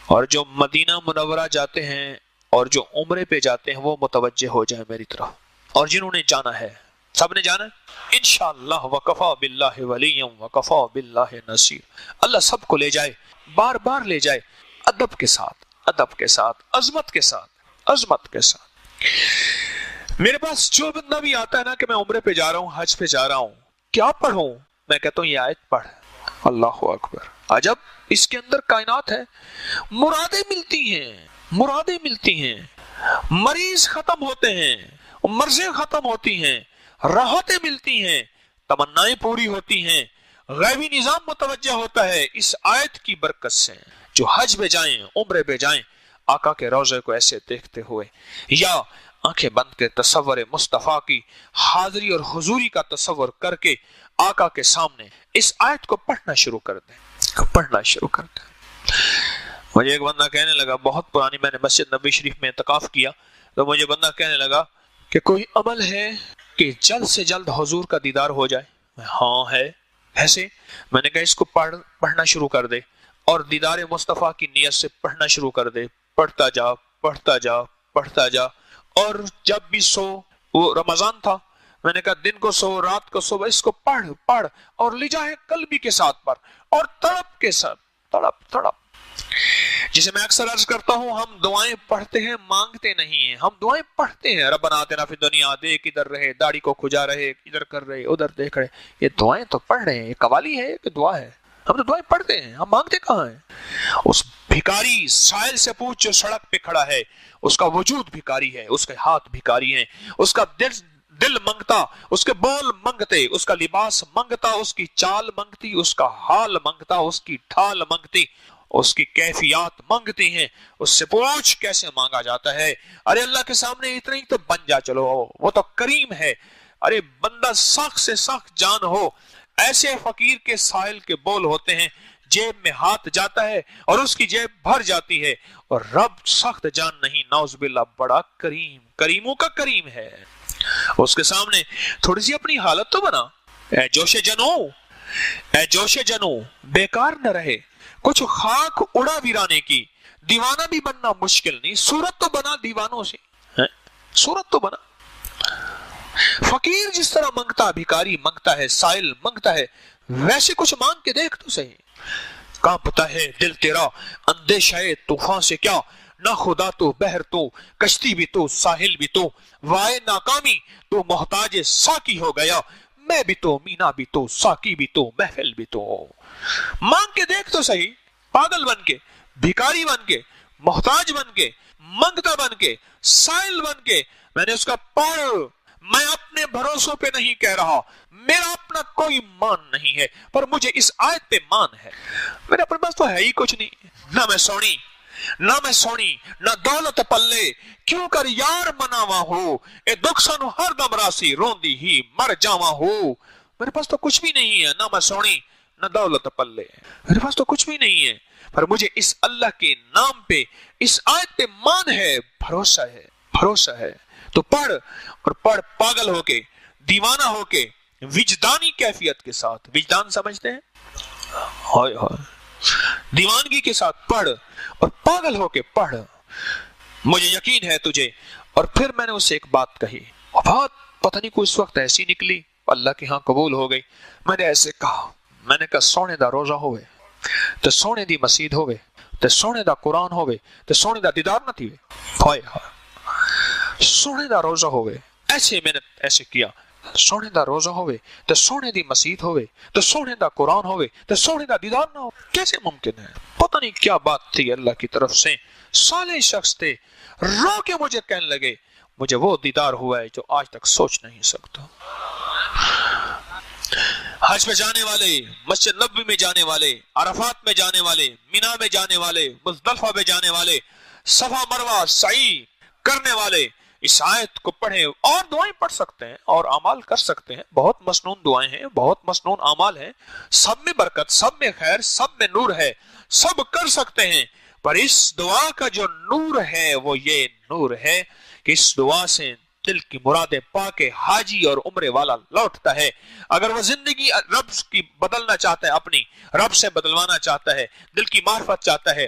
اور جو مدینہ منورہ جاتے ہیں اور جو عمرے پہ جاتے ہیں وہ متوجہ ہو جائیں میری طرف، اور جنہوں نے جانا ہے سب نے جانا ہے انشاءاللہ، وکفا باللہ ولیا وکفا باللہ نصیر۔ اللہ سب کو لے جائے، بار بار لے جائے، ادب کے ساتھ، ادب کے ساتھ، عظمت کے ساتھ، عظمت کے ساتھ۔ میرے پاس جو بندہ بھی آتا ہے نا کہ میں عمرے پہ جا رہا ہوں، حج پہ جا رہا ہوں، کیا پڑھوں؟ میں کہتا ہوں یہ آیت پڑھ۔ اللہ اکبر، عجب، اس کے اندر کائنات ہے، مرادیں ملتی ہیں، مرادیں ملتی ہیں، مریض ختم ہوتے ہیں، مرضیں ختم ہوتی ہیں، راحتیں ملتی ہیں، تمنائیں پوری ہوتی ہیں، غیبی نظام متوجہ ہوتا ہے اس آیت کی برکت سے۔ جو حج پہ جائیں، عمرے پہ جائیں، آقا کے روضے کو ایسے دیکھتے ہوئے یا آنکھیں بند کے تصور مصطفیٰ کی حاضری اور حضوری کا تصور کر کے آقا کے سامنے اس آیت کو پڑھنا شروع کر دیں، پڑھنا شروع کر دیں۔ مجھے ایک بندہ کہنے لگا، بہت پرانی، میں نے مسجد نبوی شریف میں اعتکاف کیا تو مجھے بندہ کہنے لگا کہ کوئی عمل ہے کہ جلد سے جلد حضور کا دیدار ہو جائے؟ ہاں ہے۔ ایسے میں نے کہا اس کو پڑھنا شروع کر دے اور دیدار مصطفیٰ کی نیت سے پڑھنا شروع کر دے، پڑھتا جا، پڑھتا جا، پڑھتا جا۔ اور جب بھی سو، وہ رمضان تھا، میں نے کہا دن کو سو، رات کو سو، اس کو پڑھ پڑھ اور لے جائے قلبی کے ساتھ پڑھ اور تڑپ کے ساتھ، تڑپ تڑپ۔ جسے میں اکثر عرض کرتا ہوں، ہم دعائیں پڑھتے ہیں، مانگتے نہیں ہیں، ہم دعائیں پڑھتے ہیں۔ ربنا آتنا فی الدنیا، دیکھ ادھر رہے، داڑھی کو کھجا رہے، ادھر کر رہے، ادھر دیکھ رہے، یہ دعائیں تو پڑھ رہے ہیں، یہ قوالی ہے کہ دعا ہے؟ ہم تو دعائیں پڑھتے ہیں، ہم مانگتے کہاں ہیں؟ اس بھکاری سائل سے پوچھ جو سڑک پہ کھڑا ہے، اس کا وجود بھکاری ہے، اس کے ہاتھ بھکاری ہیں، اس کا دل منگتا، اس کے بول منگتے، اس کا لباس منگتا، اس کی چال منگتی، اس کا حال منگتا، اس کی ڈھال منگتی، اس کی کیفیات مانگتی ہیں۔ اس سے پوچھ کیسے مانگا جاتا ہے؟ ارے اللہ کے سامنے اتنا ہی تو بن جا، چلو وہ تو کریم ہے۔ ارے بندہ سخت سے سخت جان ہو، ایسے فقیر کے سائل کے بول ہوتے ہیں، جیب میں ہاتھ جاتا ہے اور اس کی جیب بھر جاتی ہے، اور رب سخت جان نہیں، نعوذ باللہ، بڑا کریم، کریموں کا کریم ہے۔ اس کے سامنے تھوڑی سی اپنی حالت تو بنا، اے جوش جنو، اے جوش جنو، بیکار نہ رہے، کچھ خاک اڑا ویرانے کی، دیوانہ بھی بننا مشکل نہیں، صورت تو بنا دیوانوں سے، صورت تو بنا۔ فقیر جس طرح منگتا، بھکاری منگتا ہے، سائل منگتا ہے، ویسے کچھ مانگ کے دیکھ تو صحیح۔ کانپتا ہے دل تیرا اندیشہ طوفان سے کیا، نہ خدا تو بحر تو، کشتی بھی تو، ساحل بھی تو، وائے ناکامی تو محتاج ساقی ہو گیا، میں بھی تو، مینا بھی تو، ساقی بھی تو، محفل بھی تو۔ مانگ کے دیکھ تو صحیح، پاگل بن کے، بھکاری بن کے، محتاج بن کے، منگتا بن کے، سائل بن کے، میں نے اس کا پڑھ، میں اپنے بھروسوں پہ نہیں کہہ رہا، میرا اپنا کوئی مان نہیں ہے، پر مجھے اس آیت پہ مان ہے۔ میرے اپنے پاس تو ہے ہی کچھ نہیں، نہ میں سونی، نہ میں سونی، نہ دولت پلے، کیوں کر یار مناوا ہو، اے دکھ سانو ہر دم راسی، روندی ہی مر جاوا ہو۔ میرے پاس تو کچھ بھی نہیں ہے، نہ میں سونی، نہ دولت پلے، میرے پاس تو کچھ بھی نہیں ہے، پر مجھے اس اللہ کے نام پہ، اس آیت پہ مان ہے، بھروسہ ہے، بھروسہ ہے۔ تو پڑھ، اور پڑھ پاگل ہو کے، دیوانہ ہو کے، وجدانی کیفیت کے ساتھ۔ وجدان سمجھتے ہیں؟ ہائے ہائے، دیوانگی کے ساتھ پڑھ اور پاگل ہو کے پڑھ۔ مجھے یقین ہے تجھے۔ اور پھر میں نے اسے ایک بات کہی، وہ بات پتہ نہیں کوئی اس وقت ایسی نکلی، اللہ کے ہاں قبول ہو گئی۔ میں نے ایسے کہا، میں نے کہا سونے دا روزہ ہوئے تے سونے دی مسجد ہوئے تے سونے دا قرآن ہوئے تے سونے دا دیدار نہ تھی، ہائے ہائے، سونے دا روزہ ہوئے۔ ایسے میں نے ایسے کیا، سونے دا روزہ ہوئے تے سونے دی مسجد ہوئے تے سونے دا قرآن ہوئے تے سونے دا دیدار نہ ہو، کیسے ممکن ہے؟ پتہ نہیں کیا بات تھی اللہ کی طرف سے۔ صالح شخص تھے، رو کے مجھے کہنے لگے مجھے وہ دیدار ہوا ہے جو آج تک سوچ نہیں سکتا۔ حج پہ جانے والے، مسجد نبوی میں جانے والے، عرفات میں جانے والے، مینا میں جانے والے، مزدلفہ میں جانے والے، صفا مروہ سعی کرنے والے اس آیت کو پڑھیں، اور دعائیں پڑھ سکتے ہیں اور اعمال کر سکتے ہیں، بہت مسنون دعائیں ہیں، بہت مسنون اعمال ہیں، سب میں برکت، سب میں خیر، سب میں نور ہے، سب کر سکتے ہیں، پر اس دعا کا جو نور ہے وہ یہ نور ہے کہ اس دعا سے دل کی مرادیں پا کے حاجی اور عمرے والا لوٹتا ہے۔ اگر وہ زندگی رب کی بدلنا چاہتا ہے، اپنی رب سے بدلوانا چاہتا ہے، دل کی معرفت چاہتا ہے،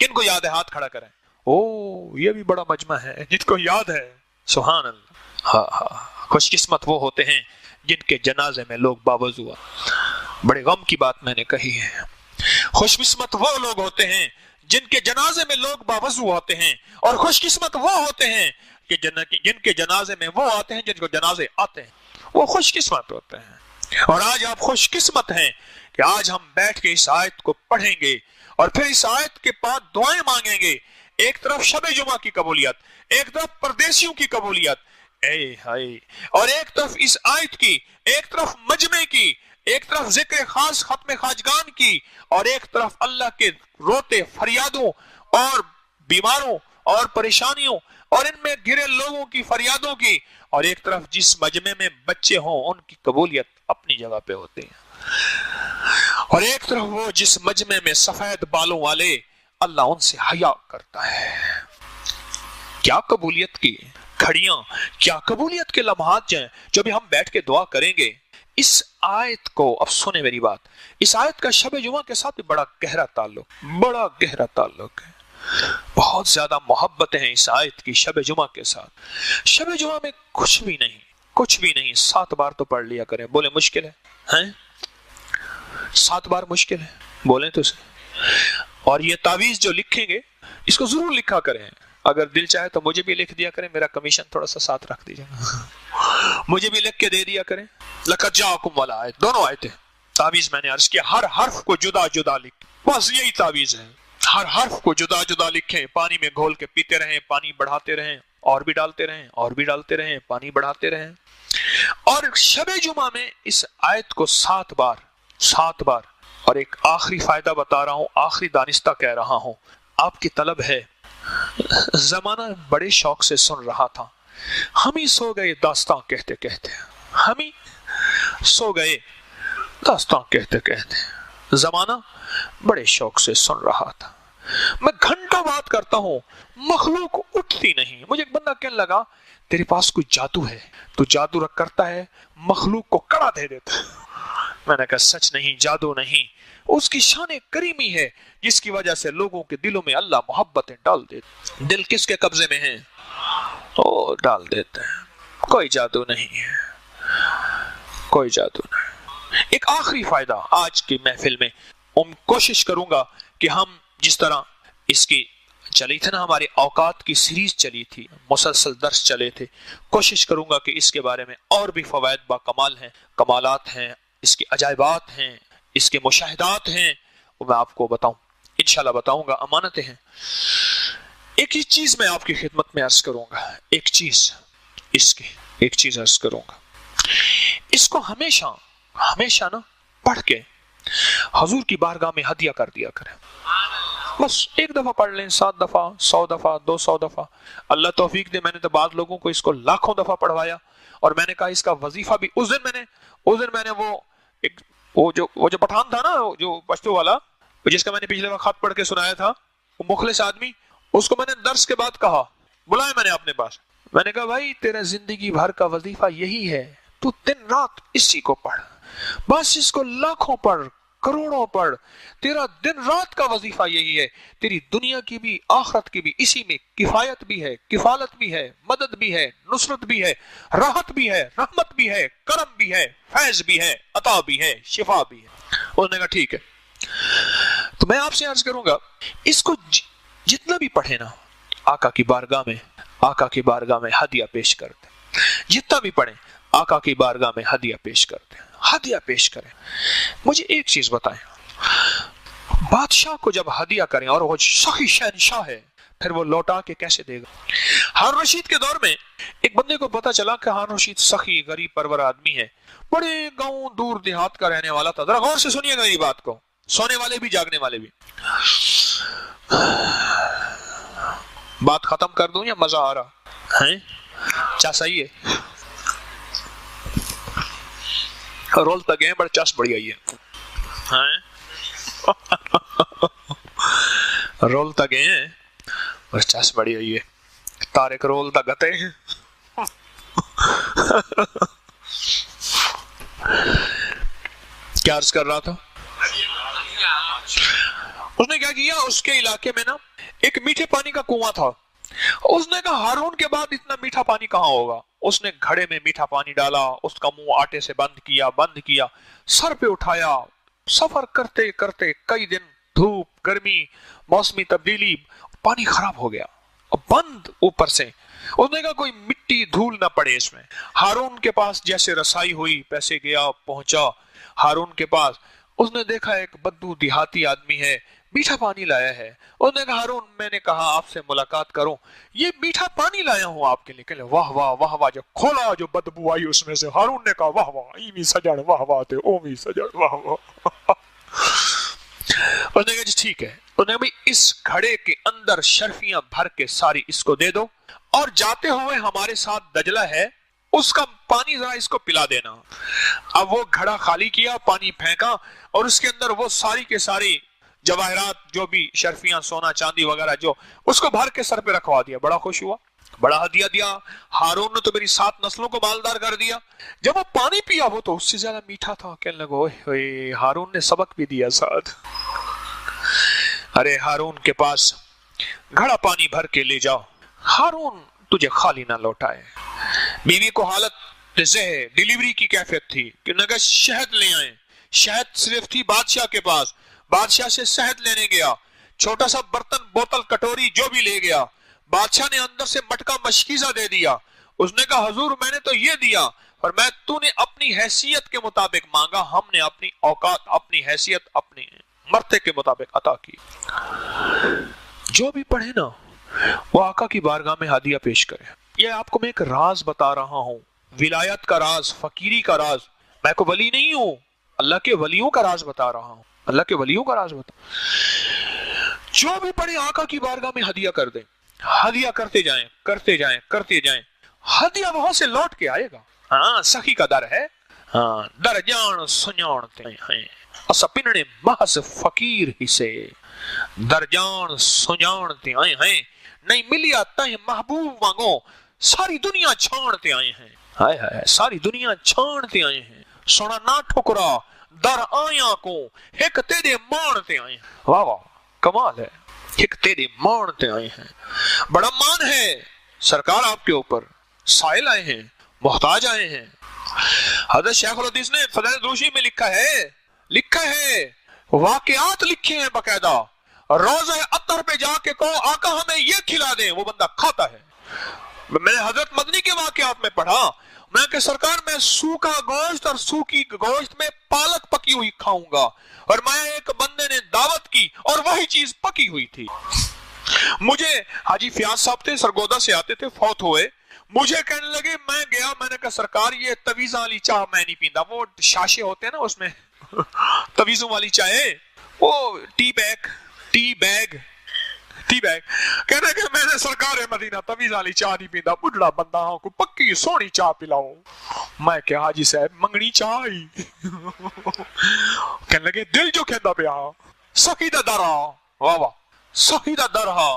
کن کو یاد ہے؟ ہاتھ کھڑا کریں. او یہ بھی بڑا مجمع ہے جن کو یاد ہے. سبحان اللہ. ہاں ہاں. خوش قسمت وہ ہوتے ہیں جن کے جنازے میں لوگ باوضو. بڑے غم کی بات میں نے کہی ہے. خوش قسمت وہ لوگ ہوتے ہیں جن کے جنازے میں لوگ باوضو ہوتے ہیں، اور خوش قسمت وہ ہوتے ہیں کہ جن کے جنازے میں وہ آتے ہیں جن کو جنازے آتے ہیں. وہ خوش قسمت ہوتے ہیں. اور آج آپ خوش قسمت ہیں کہ آج ہم بیٹھ کے اس آیت کو پڑھیں گے اور پھر اس آیت کے بعد دعائیں مانگیں گے. ایک طرف شب جمعہ کی قبولیت، ایک طرف پردیسیوں کی قبولیت، اے ہائے، اور ایک طرف اس آیت کی، ایک طرف مجمع کی، ایک طرف ذکر خاص ختم خواجگان کی، اور ایک طرف اللہ کے روتے فریادوں اور بیماروں اور پریشانیوں اور ان میں گھرے لوگوں کی فریادوں کی، اور ایک طرف جس مجمع میں بچے ہوں ان کی قبولیت اپنی جگہ پہ ہوتے ہیں، اور ایک طرف وہ جس مجمع میں سفید بالوں والے اللہ ان سے حیا کرتا ہے. کیا قبولیت کی کھڑیاں، کیا قبولیت کے لمحات جو بھی ہم بیٹھ کے دعا کریں گے. اس آیت کو اب سنیں میری بات، اس آیت کا شب جمعہ کے ساتھ بھی بڑا گہرا تعلق ہے. بہت زیادہ محبتیں ہیں اس آیت کی شب جمعہ کے ساتھ. شب جمعہ میں کچھ بھی نہیں. 7 بار تو پڑھ لیا کریں. بولے مشکل ہے؟ 7 بار مشکل ہے؟ بولیں تو سے. اور یہ تعویذ جو لکھیں گے اس کو ضرور لکھا کریں. اگر دل چاہے تو مجھے بھی لکھ دیا کریں، میرا کمیشن تھوڑا سا ساتھ رکھ دیجیے گا. مجھے بھی لکھ کے دے دیا کریں. لقد جاءکم والا آیت، دونوں آیتیں تعویذ میں نے عرض کیا، ہر حرف کو جدا جدا لکھ، بس یہی تعویذ ہے. ہر حرف کو جدا جدا لکھیں، پانی میں گھول کے پیتے رہیں، پانی بڑھاتے رہیں، اور بھی ڈالتے رہیں، پانی بڑھاتے رہیں. اور شب جمعہ میں اس آیت کو 7 بار. اور ایک آخری فائدہ بتا رہا ہوں، آخری دانستہ کہہ رہا ہوں، آپ کی طلب ہے. زمانہ بڑے شوق سے سن رہا تھا، ہم ہی سو گئے داستان کہتے کہتے. زمانہ بڑے شوق سے سن رہا تھا. میں گھنٹوں بات کرتا ہوں، مخلوق اٹھتی نہیں. مجھے ایک بندہ کہنے لگا تیرے پاس کوئی جادو ہے، تو جادو رکھ کرتا ہے، مخلوق کو کڑا دے دیتا. میں نے کہا سچ نہیں، جادو نہیں، اس کی شان کریمی ہے جس کی وجہ سے لوگوں کے دلوں میں اللہ محبتیں ڈال دیتے. دل کس کے قبضے میں ہیں؟ وہ ڈال دیتے ہیں. کوئی جادو نہیں ہے. ایک آخری فائدہ آج کی محفل میں کوشش کروں گا کہ ہم جس طرح اس کی چلی تھی نا، ہماری اوقات کی سیریز چلی تھی، مسلسل درس چلے تھے، کوشش کروں گا کہ اس کے بارے میں اور بھی فوائد با کمال ہیں، کمالات ہیں، اس کے عجائبات ہیں، اس کے مشاہدات ہیں، وہ میں آپ کو بتاؤں، انشاءاللہ بتاؤں گا. امانتیں ہیں. ایک ہی چیز میں آپ کی خدمت میں عرض کروں گا، ایک چیز عرض کروں گا. اس کو ہمیشہ نا پڑھ کے حضور کی بارگاہ میں ہدیہ کر دیا کریں. بس ایک دفعہ پڑھ لیں، 7 دفعہ، 100 دفعہ، 200 دفعہ. اللہ توفیق دے، میں نے تو بعض لوگوں کو اس کو لاکھوں دفعہ پڑھوایا. اور میں نے کہا اس کا وظیفہ بھی اس دن میں نے وہ جو پٹھان تھا نا، جو پشتو والا، جس کا میں نے پچھلے وقت خط پڑھ کے سنایا تھا، وہ مخلص آدمی، اس کو میں نے درس کے بعد کہا، بلایا میں نے اپنے پاس. میں نے کہا بھائی تیرا زندگی بھر کا وظیفہ یہی ہے، تو دن رات اسی کو پڑھ، بس اس کو لاکھوں پڑھ، کروڑوں پڑھ. تیرا دن رات کا وظیفہ یہی ہے. تیری دنیا کی بھی آخرت کی بھی اسی میں کفایت بھی ہے، کفالت بھی ہے، مدد بھی ہے، نصرت بھی ہے، راحت بھی ہے، رحمت بھی ہے، کرم بھی ہے، فیض بھی ہے، عطا بھی ہے، شفا بھی ہے. انہوں نے کہا ٹھیک ہے. تو میں آپ سے عرض کروں گا اس کو جتنا بھی پڑھے نا، آقا کی بارگاہ میں ہدیہ پیش کرتے. جتنا بھی پڑھیں آقا کی بارگاہ میں ہدیہ پیش کرتے، ہدیہ پیش کریں. مجھے ایک چیز بتائیں، بادشاہ کو جب ہدیہ کریں اور وہ سخی شہنشاہ ہے، پھر وہ لوٹا کے کیسے دے گا؟ ہارون رشید کے دور میں ایک بندے کو پتا چلا کہ ہارون رشید سخی غریب پرور آدمی ہے، بڑے گاؤں دور دیہات کا رہنے والا تھا. ذرا غور سے سنیے گا میری بات کو، سونے والے بھی جاگنے والے بھی. بات ختم کر دوں یا مزہ آ رہا ہے؟ چا صحیح ہے؟ رول تک گئے بڑا چاس بڑی آئی ہے. رول تک گئے ہیں بڑا چاس بڑی آئی ہے. تارک رول تک گتے ہیں. کیا عرض کر رہا تھا؟ اس نے کیا کیا، اس کے علاقے میں نا ایک میٹھے پانی کا کنواں تھا. اس نے کہا ہارون کے بعد اتنا میٹھا پانی کہاں ہوگا. اس نے گھڑے میں میٹھا پانی ڈالا, اس کا منہ آٹے سے بند کیا, سر پہ اٹھایا. سفر کرتے کرتے کئی دن, دھوپ, گرمی, موسمی تبدیلی, پانی خراب ہو گیا, بند اوپر سے. اس نے کہا کوئی مٹی دھول نہ پڑے اس میں. ہارون کے پاس جیسے رسائی ہوئی, پیسے گیا, پہنچا ہارون کے پاس. اس نے دیکھا ایک بدو دیہاتی آدمی ہے, میٹھا پانی لایا ہے. اس نے کہا ہارون میں نے کہا آپ سے ملاقات کروں, یہ میٹھا پانی لایا ہوں آپ کے لیے. کہ واہ واہ واہ واہ. جب کھولا جو بدبو آئی اس میں سے, ہارون نے کہا واہ واہ ایمی سجڑ واہ واہ تے اومی سجڑ واہ واہ. اس نے کہا جی ٹھیک ہے. اس نے کہا اس گھڑے کے اندر شرفیاں بھر کے ساری اس کو دے دو, اور جاتے ہوئے ہمارے ساتھ دجلہ ہے اس کا پانی ذرا اس کو پلا دینا. اب وہ گھڑا خالی کیا, پانی پھینکا, اور اس کے اندر وہ ساری کے ساری جواہرات جو بھی شرفیاں, سونا چاندی وغیرہ جو, اس کو بھر کے سر پہ رکھوا دیا. بڑا خوش ہوا, بڑا ہدیہ دیا. ہارون نے تو میری 7 نسلوں کو مالدار کر دیا. جب وہ پانی پیا وہ تو اس سے زیادہ میٹھا تھا. کہنے لگا اوئے ہارون نے سبق بھی دیا ساتھ. ارے ہارون کے پاس گھڑا پانی بھر کے لے جاؤ, ہارون تجھے خالی نہ لوٹائے. بیوی کو حالت ڈیلیوری کی کیفیت تھی کہ نگا شہد لے آئیں. شہد صرف تھی بادشاہ کے پاس, بادشاہ سے شہد لینے گیا. چھوٹا سا برتن, بوتل, کٹوری جو بھی لے گیا. بادشاہ نے اندر سے مٹکا مشکیزہ دے دیا. اس نے کہا حضور میں نے تو یہ دیا, اور میں تو نے اپنی حیثیت کے مطابق مانگا, ہم نے اپنی اوقات, اپنی حیثیت, اپنی مرتے کے مطابق عطا کی. جو بھی پڑھے نا وہ آقا کی بارگاہ میں ہدیہ پیش کرے. یہ آپ کو میں ایک راز بتا رہا ہوں, ولایت کا راز, فقیری کا راز. میں کو ولی نہیں ہوں, اللہ کے ولیوں کا راز بتا رہا ہوں, اللہ کے ولیوں کا راز بتا. جو بھی پڑھے آقا کی بارگاہ میں ہدیہ کر دیں, ہدیہ کرتے جائیں, کرتے جائیں, کرتے جائیں, ہدیہ وہاں سے لوٹ کے آئے گا. ہاں سخی کا در ہے, ہاں در جان سنجانتے ہیں اسا پننے محض فقیر ہی سے, در جان سنجانتے آئے ہیں, نہیں ملیا تہ محبوب وانگو, ساری دنیا چھانتے آئے ہیں. ہائے ہائے, ساری دنیا چھانتے آئے ہیں, سونا نہ ٹھکرا در آیاں کو, ایک تیرے مانتے آئے ہیں. واہ واہ کمال ہے, ایک تیرے مانتے آئے ہیں. بڑا مان ہے سرکار آپ کے اوپر, سائل آئے ہیں, محتاج آئے ہیں. حضرت شیخ الحدیث نے فضائل دروشی میں لکھا ہے, واقعات لکھے ہیں باقاعدہ. روزہ عطر پہ جا کے کہو آقا ہمیں یہ کھلا دیں, وہ بندہ کھاتا ہے. میں نے حضرت مدنی کے واقعات میں پڑھا, میں کہ سرکار میں سوکھا گوشت اور سوکھی گوشت میں پالک پکی ہوئی کھاؤں گا, اور میں ایک بندے نے دعوت کی اور وہی چیز پکی ہوئی تھی. مجھے حاجی فیاض صاحب تھے, سرگودا سے آتے تھے, فوت ہوئے. مجھے کہنے لگے, میں گیا, میں نے کہا سرکار یہ تویزاں والی چاہ میں نہیں پیندا, وہ شاشے ہوتے ہیں نا اس میں تویزوں والی چائے, وہ ٹی بیگ. کہنے کہ میں نے سرکار مدینہ تویز والی چاہ نہیں پیندا, بڑھڑا بندہ ہوں, کو پکی سونی چاہ پلاؤ. میں کہا حاجی صاحب منگنی چاہ ہی. کہنے لگے دل جو کہندا پیا سخی دا درا, واہ واہ سخی دا درا.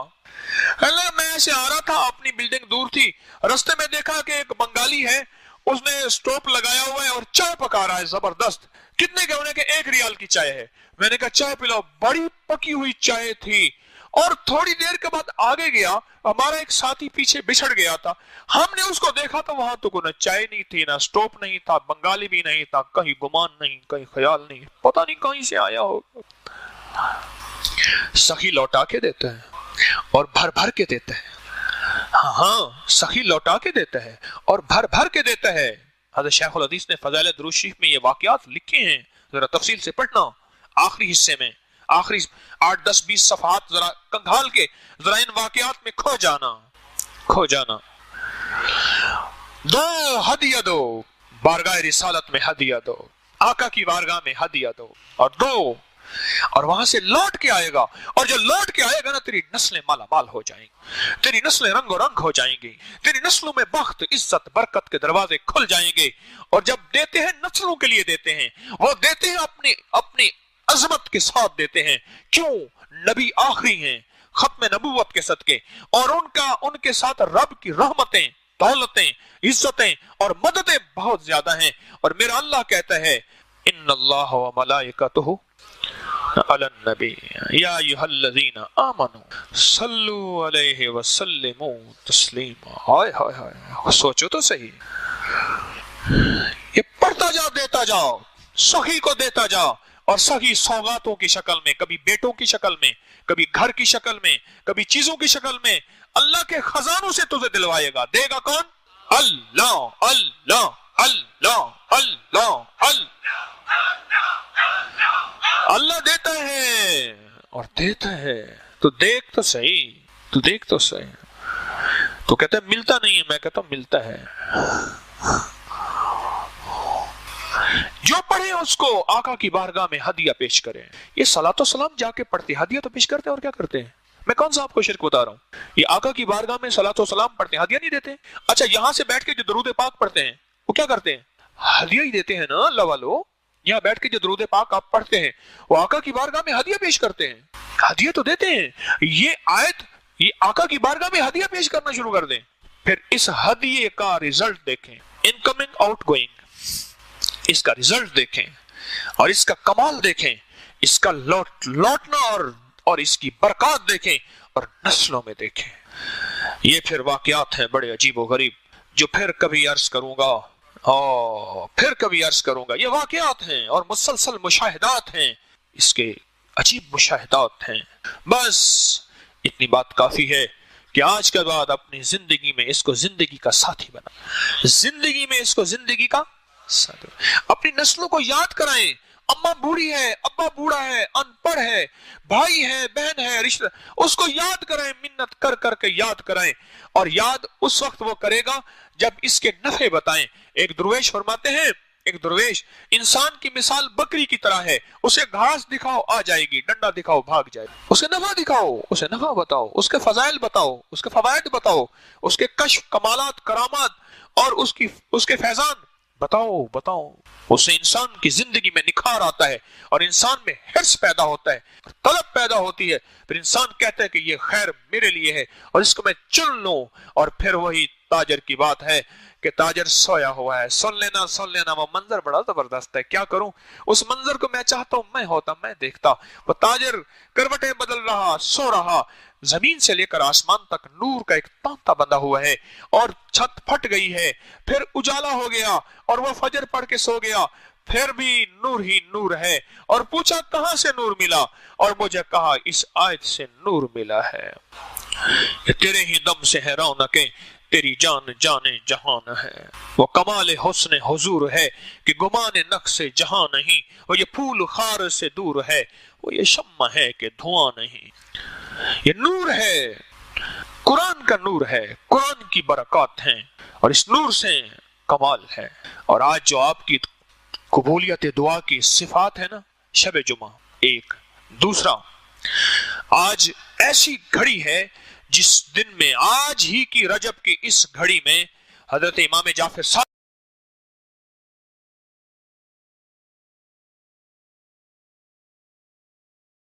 اللہ میں ایسے آ رہا تھا, اپنی بلڈنگ دور تھی, رستے میں دیکھا کہ ایک بنگالی ہے, اس نے سٹوپ لگایا ہوا ہے اور چائے پکا رہا ہے زبردست. کتنے کے ہونے کے 1 ریال کی چائے ہے. میں نے کہا چائے پلاؤ. بڑی پکی ہوئی چائے تھی. اور تھوڑی دیر کے بعد آگے گیا, ہمارا ایک ساتھی پیچھے بچھڑ گیا تھا, ہم نے اس کو دیکھا تو وہاں تو کوئی نہ چائے نہیں تھی, نہ سٹوپ نہیں تھا, بنگالی بھی نہیں تھا, کہیں گمان نہیں, کہیں خیال نہیں, پتہ نہیں کہیں سے آیا ہوگا. سخی لوٹا کے دیتا ہے اور بھر بھر کے دیتا ہے. ہاں سخی لوٹا کے دیتا ہے اور بھر بھر کے دیتا ہے. حضرت شیخ الحدیث نے فضائل درود شریف میں یہ واقعات لکھے ہیں, ذرا تفصیل سے پڑھنا. آخری حصے میں, آخری 8, 10, 20 صفحات ذرا کنگھال کے ذرا ان واقعات میں کھو جانا. دو ہدیہ دو, بارگاہ رسالت میں ہدیہ دو, آقا کی بارگاہ میں ہدیہ دو, اور دو, اور وہاں سے لوٹ کے آئے گا. اور جو لوٹ کے آئے گا نا, تیری نسلیں مالا مال ہو جائیں گی, تیری نسلیں رنگ و رنگ ہو جائیں گی, تیری نسلوں میں بخت, عزت, برکت کے دروازے کھل جائیں گے. اور جب دیتے ہیں نسلوں کے لیے دیتے ہیں, وہ دیتے ہیں اپنی عظمت کے ساتھ دیتے ہیں. کیوں؟ نبی آخری ہیں, ختم نبوت کے صدقے, اور ان کے ساتھ رب کی رحمتیں, دولتیں, عزتیں اور مددیں بہت زیادہ ہیں. اور میرا اللہ کہتا ہے ان اللہ و ملائکتہ علی النبی یا ایھا الذین آمنوا صلوا علیہ وسلموا تسلیما. ہائے ہائے ہائے، سوچو تو صحیح. یہ پڑھتا جا، دیتا جاؤ، سخی کو دیتا جا، اور سخی سوغاتوں کی شکل میں، کبھی بیٹوں کی شکل میں، کبھی گھر کی شکل میں، کبھی چیزوں کی شکل میں. اللہ کے خزانوں سے تجھے دلوائے گا. دے گا کون؟ اللہ اللہ اللہ اللہ اللہ. اللہ دیتا ہے اور دیتا ہے. تو دیکھ تو صحیح، تو دیکھ تو صحیح. تو کہتا ہے ملتا نہیں ہے، میں کہتا ہوں ملتا ہے. جو پڑھے اس کو آقا کی بارگاہ میں ہدیہ پیش کریں. یہ صلاۃ و سلام جا کے پڑھتے، ہدیہ تو پیش کرتے ہیں. اور کیا کرتے ہیں؟ میں کون سا آپ کو شرک بتا رہا ہوں؟ یہ آقا کی بارگاہ میں صلاۃ و سلام پڑھتے ہیں، ہدیہ نہیں دیتے. اچھا، یہاں سے بیٹھ کے جو درود پاک پڑھتے ہیں وہ کیا کرتے ہیں؟ ہدیہ ہی دیتے ہیں نا. اللہ والو، یہاں بیٹھ کے جو درود پاک آپ پڑھتے ہیں وہ آقا کی بارگاہ میں ہدیہ پیش کرتے ہیں. ہدیہ تو دیتے ہیں. یہ آیت، یہ آقا کی بارگاہ میں ہدیہ پیش کرنا شروع کر دیں. پھر اس ہدیے کا رزلٹ دیکھیں، انکمنگ آؤٹ گوئنگ، اس کا رزلٹ دیکھیں اور اس کا کمال دیکھیں، اس کا لوٹنا اور اس کی برکات دیکھیں اور نسلوں میں دیکھیں. یہ پھر واقعات ہیں بڑے عجیب و غریب، جو پھر کبھی عرض کروں گا، پھر کبھی عرض کروں گا. یہ واقعات ہیں اور مسلسل مشاہدات ہیں، اس کے عجیب مشاہدات ہیں. بس اتنی بات کافی ہے کہ آج کے بعد اپنی زندگی میں اس کو زندگی کا ساتھی بنا، زندگی میں اس کو زندگی کا ساتھی. اپنی نسلوں کو یاد کرائیں. اماں بوڑھی ہے، ابا بوڑھا ہے، ان پڑھ ہے، بھائی ہے، بہن ہے، رشتہ، اس کو یاد کرائیں، منت کر کر کے یاد کرائیں. اور یاد اس وقت وہ کرے گا جب اس کے نفع بتائیں. ایک درویش فرماتے ہیں، ایک درویش، انسان کی مثال بکری کی طرح ہے. اسے گھاس دکھاؤ آ جائے گی، ڈنڈا دکھاؤ بھاگ جائے گی. اسے نفع دکھاؤ، اسے نفع بتاؤ، اس کے فضائل بتاؤ، اس کے فوائد بتاؤ، اس کے کشف، کمالات، کرامات اور اس کے فیضان بتاؤ. اس سے انسان کی زندگی میں نکھار آتا ہے اور انسان میں حرص پیدا ہوتا ہے، طلب پیدا ہوتی ہے. پھر انسان کہتا ہے کہ یہ خیر میرے لیے ہے اور اس کو میں چن لوں. اور پھر وہی تاجر کی بات ہے کہ تاجر سویا ہوا ہے. سن لینا وہ منظر بڑا زبردست ہے. کیا کروں؟ اس منظر کو میں چاہتا ہوں میں ہوتا، میں دیکھتا. وہ تاجر کروٹیں بدل رہا، سو رہا. زمین سے لے کر آسمان تک نور کا ایک تانتا بندھا ہوا ہے اور چھت پھٹ گئی ہے. پھر اجالا ہو گیا اور وہ فجر پڑھ کے سو گیا. پھر بھی نور ہی نور ہے. اور پوچھا کہاں سے نور ملا؟ اور مجھے کہا اس آیت سے نور ملا ہے. تیرے ہی دم سے ہے رونقیں، تیری جان جہان ہے. وہ کمال حسن حضور ہے کہ گمان نقص جہاں نہیں. وہ یہ پھول خار سے دور ہے، وہ یہ شمع ہے کہ دھواں نہیں. یہ نور ہے، قرآن کا نور ہے، قرآن کی برکات ہیں اور اس نور سے کمال ہے. اور آج جو آپ کی قبولیت دعا کی صفات ہے نا، شب جمعہ ایک. دوسرا، آج ایسی گھڑی ہے جس دن میں، آج ہی کی رجب کی اس گھڑی میں حضرت امام جعفر